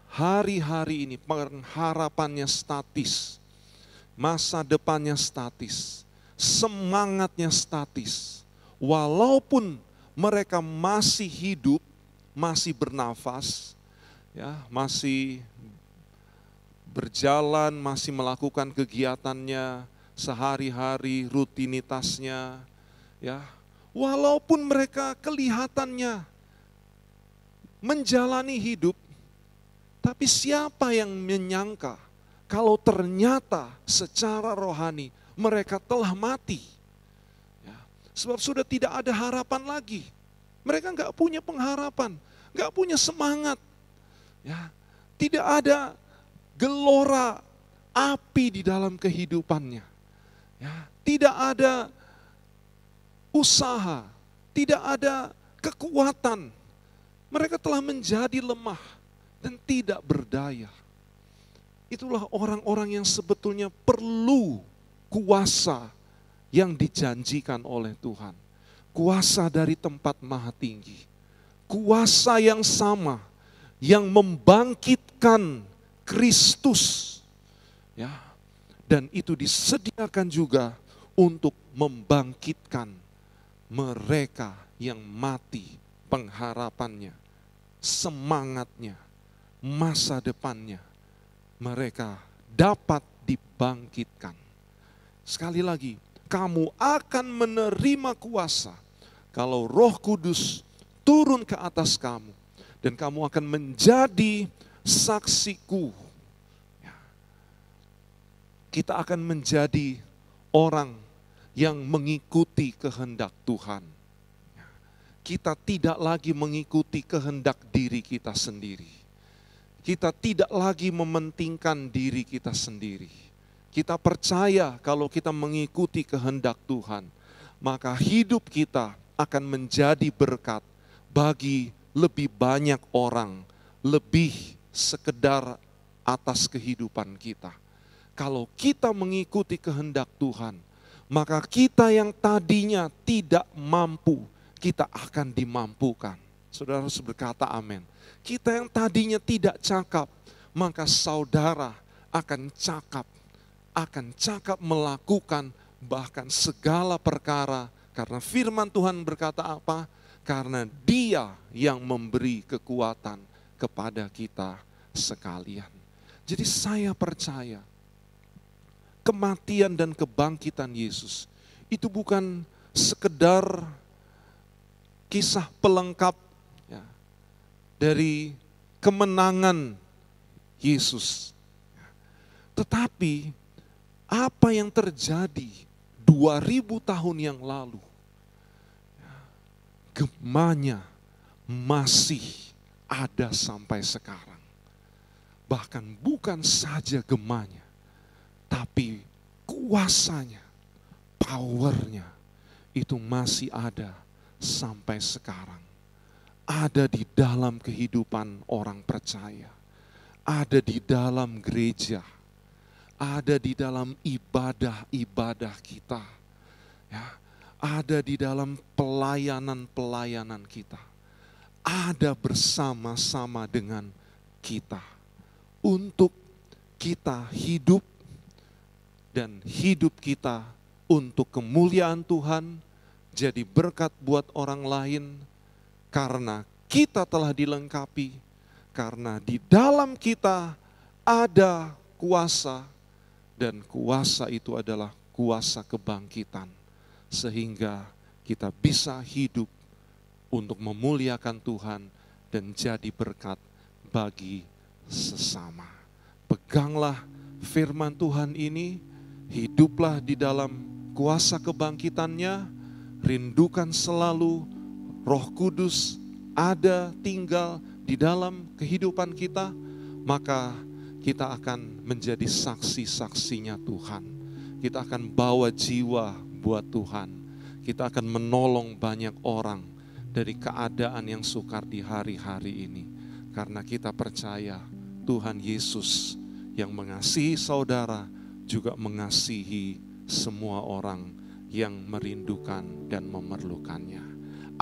hari-hari ini pengharapannya statis, masa depannya statis, semangatnya statis. Walaupun mereka masih hidup, masih bernafas, ya, masih berjalan, masih melakukan kegiatannya sehari-hari, rutinitasnya, ya. Walaupun mereka kelihatannya menjalani hidup, tapi siapa yang menyangka kalau ternyata secara rohani mereka telah mati? Ya, sebab sudah tidak ada harapan lagi. Mereka nggak punya pengharapan, nggak punya semangat. Ya, tidak ada gelora api di dalam kehidupannya. Ya, tidak ada usaha, tidak ada kekuatan. Mereka telah menjadi lemah dan tidak berdaya. Itulah orang-orang yang sebetulnya perlu kuasa yang dijanjikan oleh Tuhan. Kuasa dari tempat maha tinggi. Kuasa yang sama yang membangkitkan Kristus. Ya, dan itu disediakan juga untuk membangkitkan mereka yang mati pengharapannya, semangatnya, masa depannya, mereka dapat dibangkitkan. Sekali lagi, kamu akan menerima kuasa kalau Roh Kudus turun ke atas kamu dan kamu akan menjadi saksiku. Ya. Kita akan menjadi orang yang mengikuti kehendak Tuhan. Kita tidak lagi mengikuti kehendak diri kita sendiri. Kita tidak lagi mementingkan diri kita sendiri. Kita percaya kalau kita mengikuti kehendak Tuhan, maka hidup kita akan menjadi berkat bagi lebih banyak orang, lebih sekedar atas kehidupan kita. Kalau kita mengikuti kehendak Tuhan, maka kita yang tadinya tidak mampu, kita akan dimampukan. Saudara harus berkata amin. Kita yang tadinya tidak cakap, maka saudara akan cakap melakukan bahkan segala perkara. Karena firman Tuhan berkata apa? Karena Dia yang memberi kekuatan kepada kita sekalian. Jadi saya percaya kematian dan kebangkitan Yesus itu bukan sekedar kisah pelengkap ya, dari kemenangan Yesus. Tetapi apa yang terjadi 2000 tahun yang lalu, gemanya masih ada sampai sekarang. Bahkan bukan saja gemanya, tapi kuasanya, powernya itu masih ada sampai sekarang. Ada di dalam kehidupan orang percaya. Ada di dalam gereja. Ada di dalam ibadah-ibadah kita. Ya, ada di dalam pelayanan-pelayanan kita. Ada bersama-sama dengan kita. Untuk kita hidup dan hidup kita untuk kemuliaan Tuhan, jadi berkat buat orang lain, karena kita telah dilengkapi, karena di dalam kita ada kuasa, dan kuasa itu adalah kuasa kebangkitan, sehingga kita bisa hidup untuk memuliakan Tuhan dan jadi berkat bagi sesama. Peganglah firman Tuhan ini, hiduplah di dalam kuasa kebangkitannya. Rindukan selalu Roh Kudus ada, tinggal di dalam kehidupan kita, maka kita akan menjadi saksi-saksinya Tuhan. kita akan bawa jiwa buat Tuhan. Kita akan menolong banyak orang dari keadaan yang sukar di hari-hari ini. Karena kita percaya Tuhan Yesus yang mengasihi saudara juga mengasihi semua orang yang merindukan dan memerlukannya.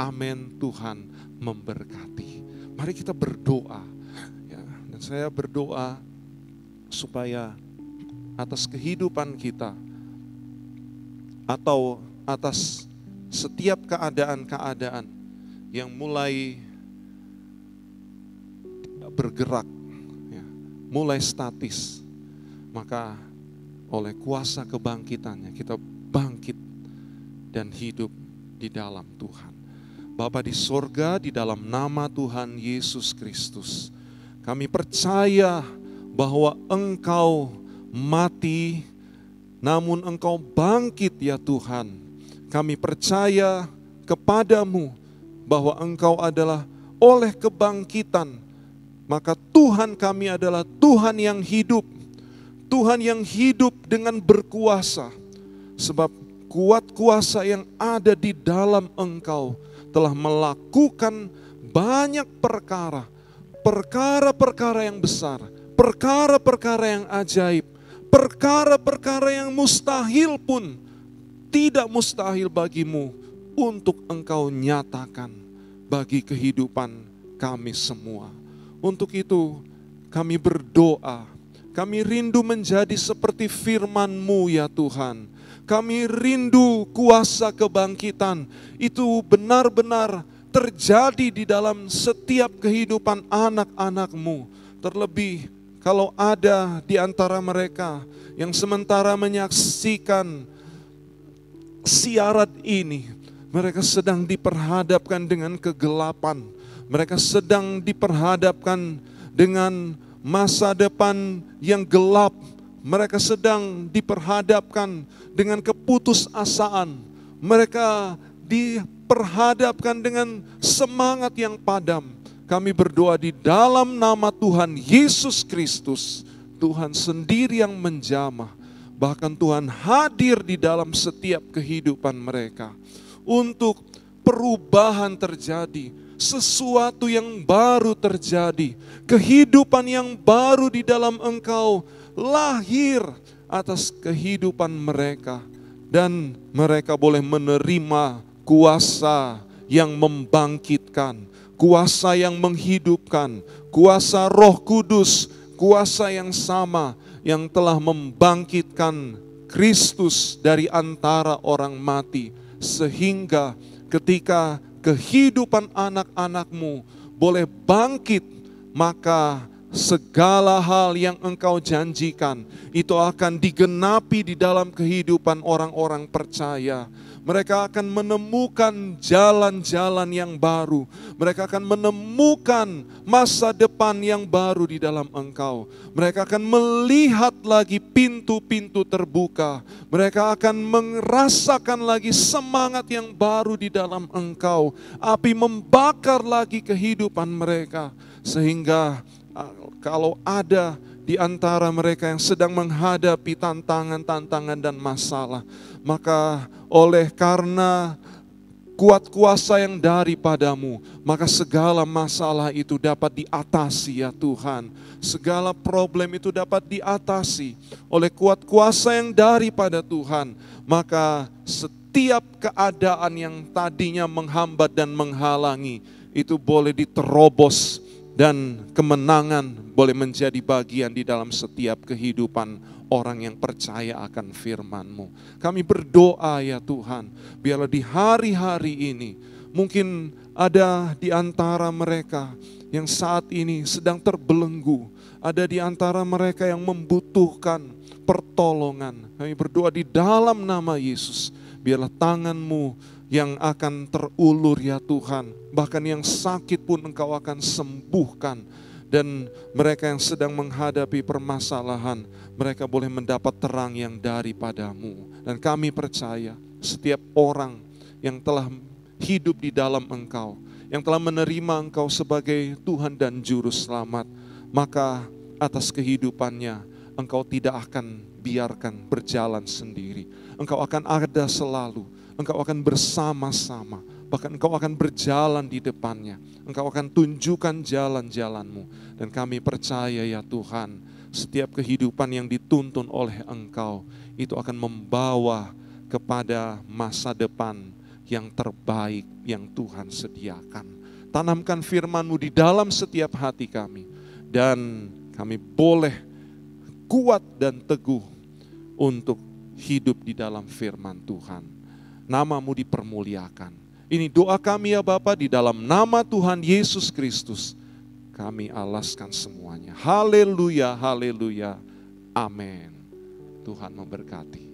Amin. Tuhan memberkati. Mari kita berdoa. Ya, dan saya berdoa supaya atas kehidupan kita atau atas setiap keadaan-keadaan yang mulai bergerak, ya, mulai statis, maka oleh kuasa kebangkitannya kita bangkit dan hidup di dalam Tuhan. Bapa di sorga, di dalam nama Tuhan Yesus Kristus, kami percaya bahwa Engkau mati, namun Engkau bangkit ya Tuhan. Kami percaya kepadamu bahwa Engkau adalah oleh kebangkitan, maka Tuhan kami adalah Tuhan yang hidup. Tuhan yang hidup dengan berkuasa. Sebab kuat kuasa yang ada di dalam Engkau telah melakukan banyak perkara. Perkara-perkara yang besar, perkara-perkara yang ajaib, perkara-perkara yang mustahil pun tidak mustahil bagimu untuk Engkau nyatakan bagi kehidupan kami semua. Untuk itu kami berdoa, kami rindu menjadi seperti firman-Mu ya Tuhan. Kami rindu kuasa kebangkitan itu benar-benar terjadi di dalam setiap kehidupan anak-anak-Mu. Terlebih kalau ada di antara mereka yang sementara menyaksikan siaran ini, mereka sedang diperhadapkan dengan kegelapan. Mereka sedang diperhadapkan dengan masa depan yang gelap. Mereka sedang diperhadapkan dengan keputusasaan. Mereka diperhadapkan dengan semangat yang padam. Kami berdoa di dalam nama Tuhan Yesus Kristus. Tuhan sendiri yang menjamah. Bahkan Tuhan hadir di dalam setiap kehidupan mereka. Untuk perubahan terjadi. Sesuatu yang baru terjadi. Kehidupan yang baru di dalam Engkau lahir atas kehidupan mereka. Dan mereka boleh menerima kuasa yang membangkitkan, kuasa yang menghidupkan, kuasa Roh Kudus, kuasa yang sama yang telah membangkitkan Kristus dari antara orang mati. Sehingga ketika kehidupan anak-anak-Mu boleh bangkit, maka segala hal yang Engkau janjikan itu akan digenapi di dalam kehidupan orang-orang percaya. Mereka akan menemukan jalan-jalan yang baru. Mereka akan menemukan masa depan yang baru di dalam Engkau. Mereka akan melihat lagi pintu-pintu terbuka. Mereka akan merasakan lagi semangat yang baru di dalam Engkau. Api membakar lagi kehidupan mereka. Sehingga kalau ada di antara mereka yang sedang menghadapi tantangan-tantangan dan masalah, maka oleh karena kuat kuasa yang daripadamu, maka segala masalah itu dapat diatasi ya Tuhan. Segala problem itu dapat diatasi oleh kuat kuasa yang daripada Tuhan. Maka setiap keadaan yang tadinya menghambat dan menghalangi itu boleh diterobos. Dan kemenangan boleh menjadi bagian di dalam setiap kehidupan orang yang percaya akan firman-Mu. Kami berdoa ya Tuhan, biarlah di hari-hari ini, mungkin ada di antara mereka yang saat ini sedang terbelenggu. Ada di antara mereka yang membutuhkan pertolongan. Kami berdoa di dalam nama Yesus, biarlah tangan-Mu yang akan terulur ya Tuhan. Bahkan yang sakit pun Engkau akan sembuhkan. Dan mereka yang sedang menghadapi permasalahan, mereka boleh mendapat terang yang daripada-Mu. Dan kami percaya setiap orang yang telah hidup di dalam Engkau, yang telah menerima Engkau sebagai Tuhan dan Juru Selamat, maka atas kehidupannya Engkau tidak akan biarkan berjalan sendiri. Engkau akan ada selalu. Engkau akan bersama-sama. Bahkan Engkau akan berjalan di depannya. Engkau akan tunjukkan jalan-jalan-Mu. Dan kami percaya ya Tuhan, setiap kehidupan yang dituntun oleh Engkau, itu akan membawa kepada masa depan yang terbaik yang Tuhan sediakan. Tanamkan firman-Mu di dalam setiap hati kami. Dan kami boleh kuat dan teguh untuk hidup di dalam firman Tuhan. Nama-Mu dipermuliakan. Ini doa kami ya Bapa, di dalam nama Tuhan Yesus Kristus. Kami alaskan semuanya. Haleluya, haleluya, amin. Tuhan memberkati.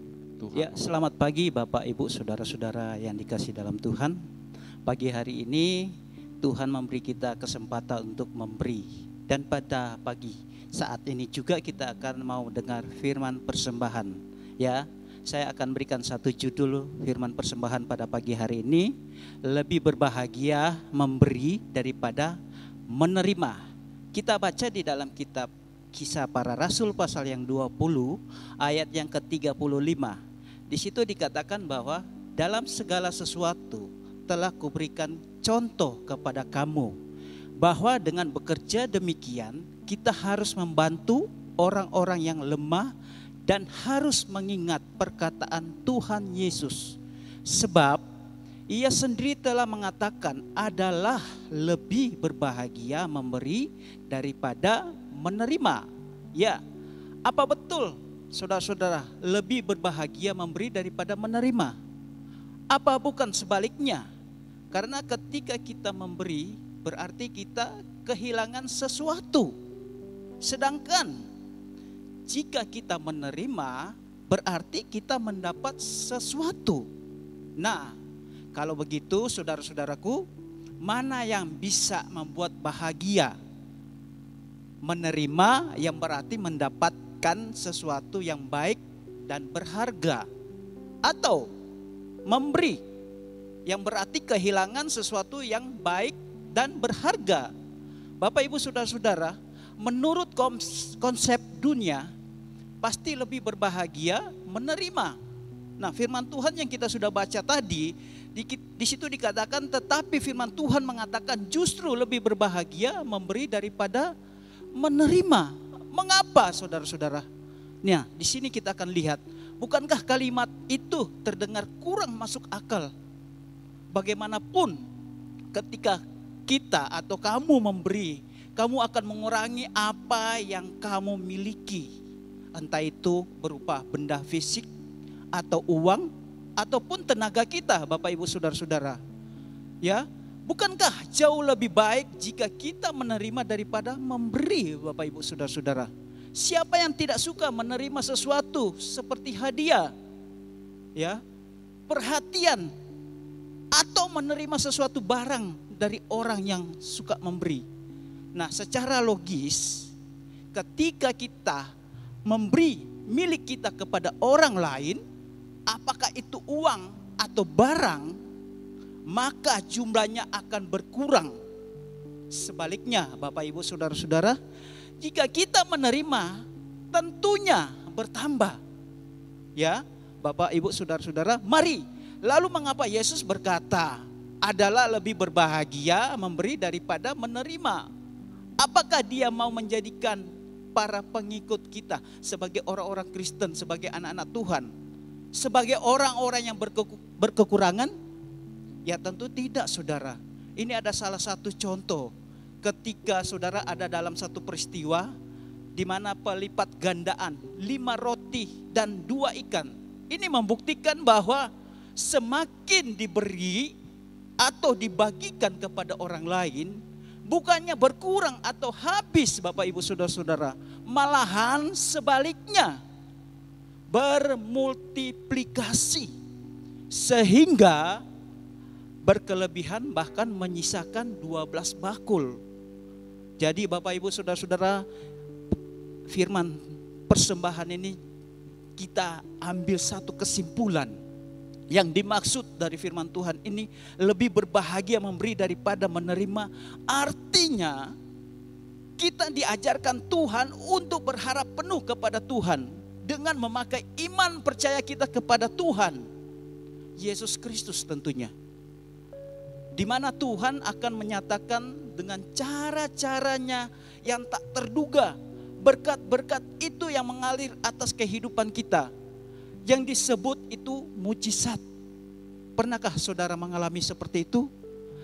Tuhan Ya, selamat pagi Bapak, Ibu, Saudara-saudara yang dikasihi dalam Tuhan. Pagi hari ini Tuhan memberi kita kesempatan untuk memberi. Dan pada pagi saat ini juga kita akan mau dengar firman persembahan. Ya, saya akan berikan satu judul firman persembahan pada pagi hari ini. Lebih berbahagia memberi daripada menerima. Kita baca di dalam kitab Kisah Para Rasul pasal yang 20 ayat yang ke-35. Di situ dikatakan bahwa dalam segala sesuatu telah kuberikan contoh kepada kamu, bahwa dengan bekerja demikian kita harus membantu orang-orang yang lemah dan harus mengingat perkataan Tuhan Yesus. Sebab Ia sendiri telah mengatakan adalah lebih berbahagia memberi daripada menerima. Ya, apa betul saudara-saudara, lebih berbahagia memberi daripada menerima? Apa bukan sebaliknya? Karena ketika kita memberi, berarti kita kehilangan sesuatu. Sedangkan jika kita menerima, berarti kita mendapat sesuatu. Nah, kalau begitu saudara-saudaraku, mana yang bisa membuat bahagia? Menerima yang berarti mendapatkan sesuatu yang baik dan berharga, atau memberi yang berarti kehilangan sesuatu yang baik dan berharga. Bapak, Ibu, Saudara-saudara, menurut konsep dunia pasti lebih berbahagia menerima. Nah, firman Tuhan yang kita sudah baca tadi, di situ dikatakan, tetapi firman Tuhan mengatakan justru lebih berbahagia memberi daripada menerima. Mengapa, saudara-saudara? Nah, di sini kita akan lihat, bukankah kalimat itu terdengar kurang masuk akal? Bagaimanapun ketika kita atau kamu memberi, kamu akan mengurangi apa yang kamu miliki. Entah itu berupa benda fisik atau uang ataupun tenaga kita, Bapak, Ibu, Saudara-saudara. Ya, bukankah jauh lebih baik jika kita menerima daripada memberi, Bapak, Ibu, Saudara-saudara? Siapa yang tidak suka menerima sesuatu seperti hadiah, ya, perhatian, atau menerima sesuatu barang dari orang yang suka memberi? Nah, secara logis, ketika kita memberi milik kita kepada orang lain, apakah itu uang atau barang, maka jumlahnya akan berkurang. Sebaliknya, Bapak, Ibu, Saudara-saudara, jika kita menerima, tentunya bertambah. Ya, Bapak, Ibu, Saudara-saudara, mari. Lalu mengapa Yesus berkata, adalah lebih berbahagia memberi daripada menerima? Apakah Dia mau menjadikan para pengikut kita sebagai orang-orang Kristen, sebagai anak-anak Tuhan, sebagai orang-orang yang berkekurangan? Ya tentu tidak, saudara. Ini ada salah satu contoh ketika saudara ada dalam satu peristiwa di mana pelipat gandaan 5 roti dan 2 ikan. Ini membuktikan bahwa semakin diberi atau dibagikan kepada orang lain, bukannya berkurang atau habis, Bapak, Ibu, Saudara-saudara. Malahan sebaliknya, bermultiplikasi sehingga berkelebihan, bahkan menyisakan 12 bakul. Jadi Bapak, Ibu, Saudara-saudara, firman persembahan ini kita ambil satu kesimpulan. Yang dimaksud dari firman Tuhan ini lebih berbahagia memberi daripada menerima. Artinya Kita diajarkan Tuhan untuk berharap penuh kepada Tuhan dengan memakai iman percaya kita kepada Tuhan Yesus Kristus tentunya. Di mana Tuhan akan menyatakan dengan cara-caranya yang tak terduga, berkat-berkat itu yang mengalir atas kehidupan kita, yang disebut itu mujizat. Pernahkah saudara mengalami seperti itu?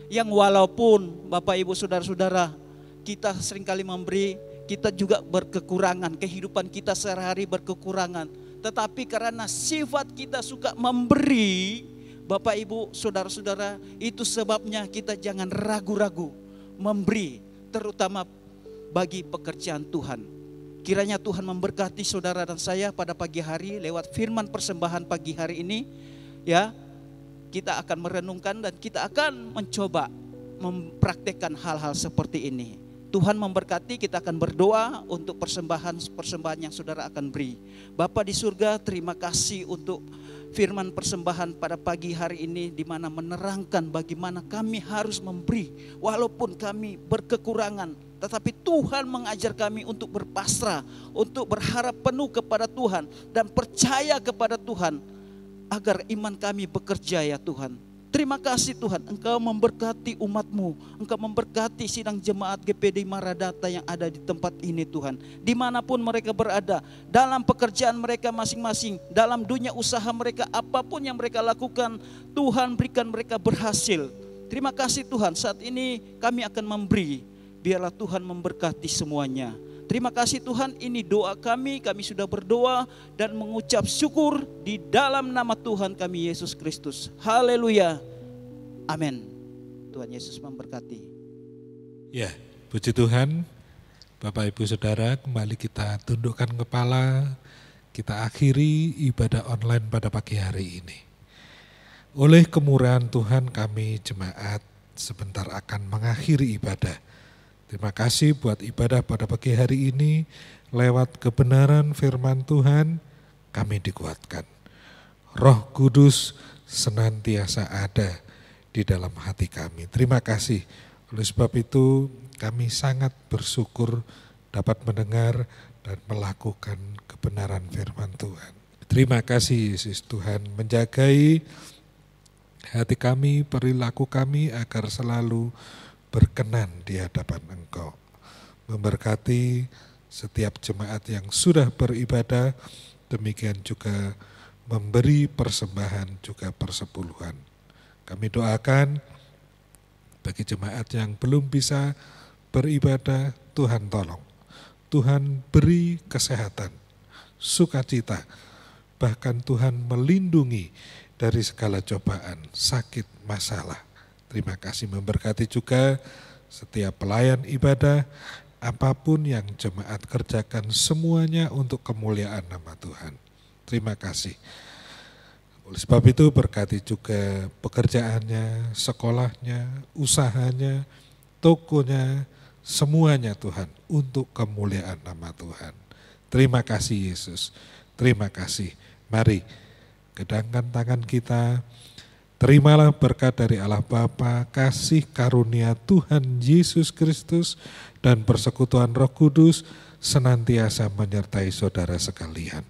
Yang walaupun Bapak Ibu Saudara-saudara, kita seringkali memberi, kita juga berkekurangan, kehidupan kita sehari-hari berkekurangan. Tetapi karena sifat kita suka memberi, Bapak Ibu Saudara-saudara, itu sebabnya kita jangan ragu-ragu memberi, terutama bagi pekerjaan Tuhan. Kiranya Tuhan memberkati saudara dan saya pada pagi hari lewat firman persembahan pagi hari ini. Ya, kita akan merenungkan dan kita akan mencoba mempraktekkan hal-hal seperti ini. Tuhan memberkati, kita akan berdoa untuk persembahan yang saudara akan beri. Bapa di surga, terima kasih untuk firman persembahan pada pagi hari ini, di mana menerangkan bagaimana kami harus memberi walaupun kami berkekurangan. Tetapi Tuhan mengajar kami untuk berpasrah, untuk berharap penuh kepada Tuhan dan percaya kepada Tuhan agar iman kami bekerja ya Tuhan. Terima kasih Tuhan, Engkau memberkati umat-Mu, Engkau memberkati sidang jemaat GPD Maranatha yang ada di tempat ini Tuhan. Dimanapun mereka berada, dalam pekerjaan mereka masing-masing, dalam dunia usaha mereka, apapun yang mereka lakukan, Tuhan berikan mereka berhasil. Terima kasih Tuhan, saat ini kami akan memberi, biarlah Tuhan memberkati semuanya. Terima kasih Tuhan, ini doa kami sudah berdoa dan mengucap syukur di dalam nama Tuhan kami Yesus Kristus. Haleluya. Amin. Tuhan Yesus memberkati. Ya, puji Tuhan. Bapak Ibu Saudara, kembali kita tundukkan kepala, kita akhiri ibadah online pada pagi hari ini. Oleh kemurahan Tuhan kami jemaat sebentar akan mengakhiri ibadah. Terima kasih buat ibadah pada pagi hari ini, lewat kebenaran firman Tuhan kami dikuatkan. Roh Kudus senantiasa ada di dalam hati kami. Terima kasih. Oleh sebab itu kami sangat bersyukur dapat mendengar dan melakukan kebenaran firman Tuhan. Terima kasih Yesus, Tuhan menjagai hati kami, perilaku kami agar selalu berkenan di hadapan Engkau. Memberkati setiap jemaat yang sudah beribadah, demikian juga memberi persembahan juga persepuluhan. Kami doakan bagi jemaat yang belum bisa beribadah, Tuhan tolong. Tuhan beri kesehatan, sukacita, bahkan Tuhan melindungi dari segala cobaan, sakit, masalah. Terima kasih, memberkati juga setiap pelayan ibadah, apapun yang jemaat kerjakan semuanya untuk kemuliaan nama Tuhan. Terima kasih. Oleh sebab itu berkati juga pekerjaannya, sekolahnya, usahanya, tokonya, semuanya Tuhan untuk kemuliaan nama Tuhan. Terima kasih Yesus, terima kasih. Mari kedangkan tangan kita. Terimalah berkat dari Allah Bapa, kasih karunia Tuhan Yesus Kristus, dan persekutuan Roh Kudus senantiasa menyertai saudara sekalian.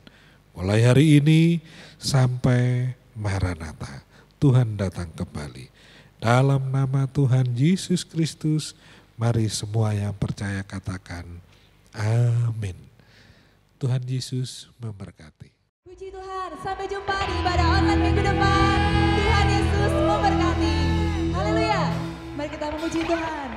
Mulai hari ini sampai Maranatha, Tuhan datang kembali. Dalam nama Tuhan Yesus Kristus, mari semua yang percaya katakan, amin. Tuhan Yesus memberkati. Puji Tuhan, sampai jumpa di ibadah online minggu depan. Tuhan Yesus memberkati. Haleluya. Mari kita memuji Tuhan.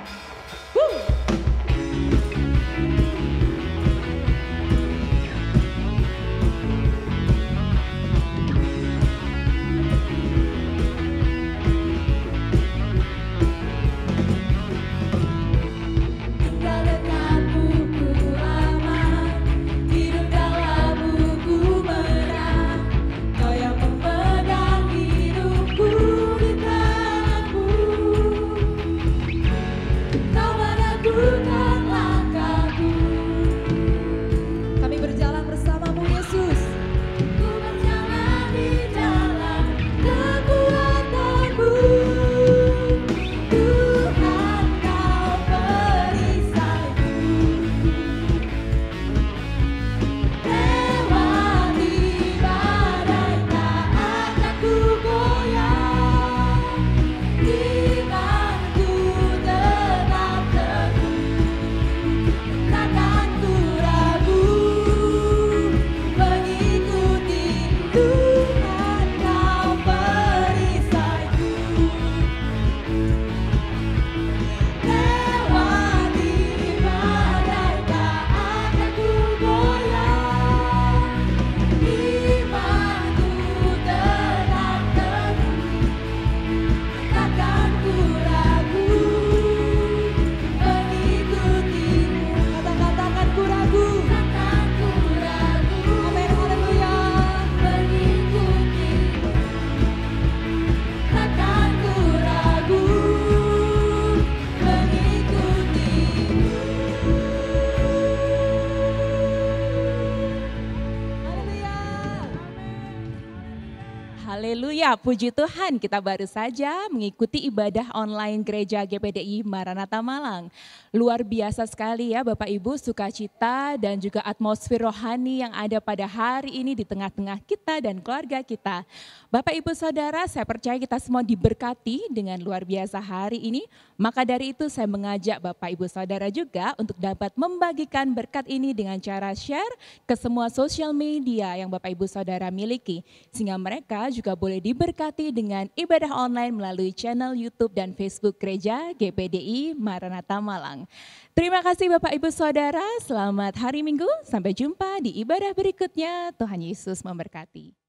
Haleluya, puji Tuhan, kita baru saja mengikuti ibadah online Gereja GPDI Maranatha Malang. Luar biasa sekali ya Bapak Ibu, sukacita dan juga atmosfer rohani yang ada pada hari ini di tengah-tengah kita dan keluarga kita. Bapak Ibu Saudara, saya percaya kita semua diberkati dengan luar biasa hari ini. Maka dari itu saya mengajak Bapak Ibu Saudara juga untuk dapat membagikan berkat ini dengan cara share ke semua sosial media yang Bapak Ibu Saudara miliki. Sehingga mereka juga boleh diberkati dengan ibadah online melalui channel YouTube dan Facebook Gereja GPDI Maranatha Malang. Terima kasih Bapak Ibu Saudara, selamat hari Minggu, sampai jumpa di ibadah berikutnya. Tuhan Yesus memberkati.